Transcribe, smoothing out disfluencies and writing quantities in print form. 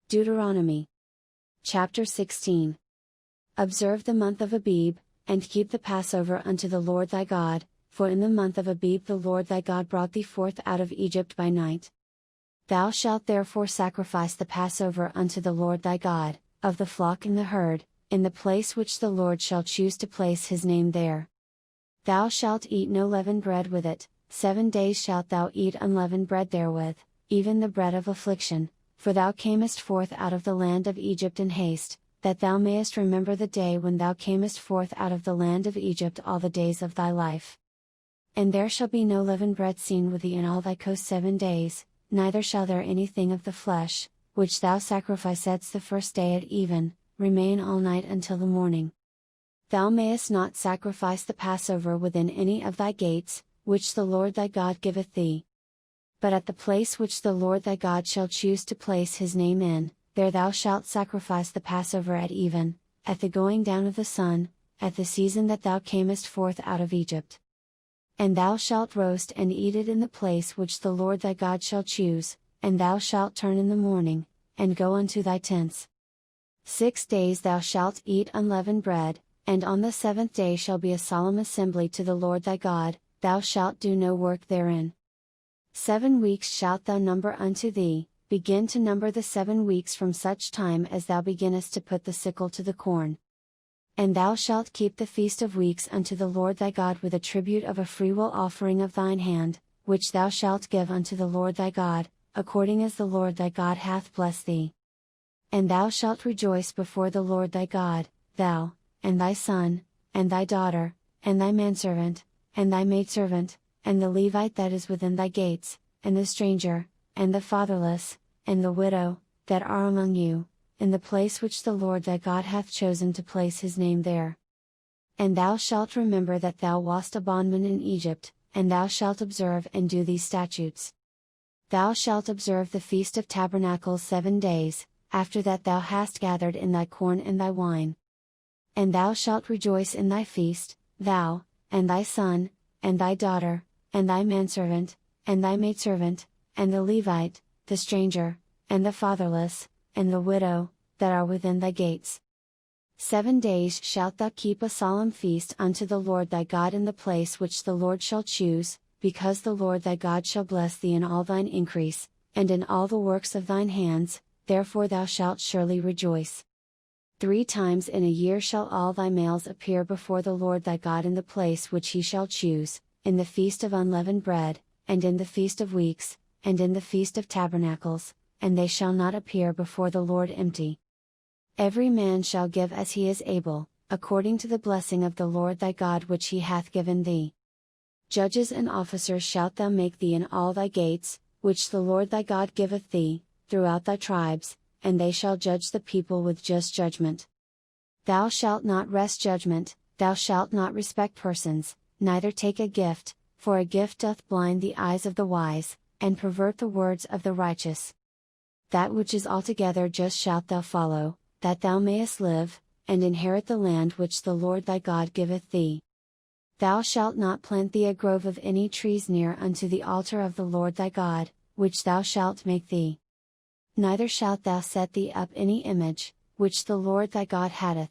Deuteronomy. Chapter 16. Observe the month of Abib, and keep the Passover unto the Lord thy God, for in the month of Abib the Lord thy God brought thee forth out of Egypt by night. Thou shalt therefore sacrifice the Passover unto the Lord thy God, of the flock and the herd, in the place which the Lord shall choose to place his name there. Thou shalt eat no leavened bread with it, 7 days shalt thou eat unleavened bread therewith, even the bread of affliction, for thou camest forth out of the land of Egypt in haste, that thou mayest remember the day when thou camest forth out of the land of Egypt all the days of thy life. And there shall be no leavened bread seen with thee in all thy coast 7 days, neither shall there anything of the flesh, which thou sacrificedst the first day at even, remain all night until the morning. Thou mayest not sacrifice the Passover within any of thy gates, which the Lord thy God giveth thee. But at the place which the Lord thy God shall choose to place his name in, there thou shalt sacrifice the Passover at even, at the going down of the sun, at the season that thou camest forth out of Egypt. And thou shalt roast and eat it in the place which the Lord thy God shall choose, and thou shalt turn in the morning, and go unto thy tents. 6 days thou shalt eat unleavened bread, and on the 7th day shall be a solemn assembly to the Lord thy God, thou shalt do no work therein. 7 weeks shalt thou number unto thee, begin to number the 7 weeks from such time as thou beginnest to put the sickle to the corn. And thou shalt keep the feast of weeks unto the Lord thy God with a tribute of a freewill offering of thine hand, which thou shalt give unto the Lord thy God, according as the Lord thy God hath blessed thee. And thou shalt rejoice before the Lord thy God, thou, and thy son, and thy daughter, and thy manservant, and thy maidservant, and the Levite that is within thy gates, and the stranger, and the fatherless, and the widow, that are among you, in the place which the Lord thy God hath chosen to place his name there. And thou shalt remember that thou wast a bondman in Egypt, and thou shalt observe and do these statutes. Thou shalt observe the Feast of Tabernacles 7 days, after that thou hast gathered in thy corn and thy wine. And thou shalt rejoice in thy feast, thou, and thy son, and thy daughter, and thy manservant, and thy maidservant, and the Levite, the stranger, and the fatherless, and the widow, that are within thy gates. 7 days shalt thou keep a solemn feast unto the Lord thy God in the place which the Lord shall choose, because the Lord thy God shall bless thee in all thine increase, and in all the works of thine hands, therefore thou shalt surely rejoice. 3 times in a year shall all thy males appear before the Lord thy God in the place which he shall choose, in the feast of unleavened bread, and in the feast of weeks, and in the feast of tabernacles, and they shall not appear before the Lord empty. Every man shall give as he is able, according to the blessing of the Lord thy God which he hath given thee. Judges and officers shalt thou make thee in all thy gates, which the Lord thy God giveth thee, throughout thy tribes, and they shall judge the people with just judgment. Thou shalt not wrest judgment, thou shalt not respect persons, neither take a gift, for a gift doth blind the eyes of the wise, and pervert the words of the righteous. That which is altogether just shalt thou follow, that thou mayest live, and inherit the land which the Lord thy God giveth thee. Thou shalt not plant thee a grove of any trees near unto the altar of the Lord thy God, which thou shalt make thee. Neither shalt thou set thee up any image, which the Lord thy God hath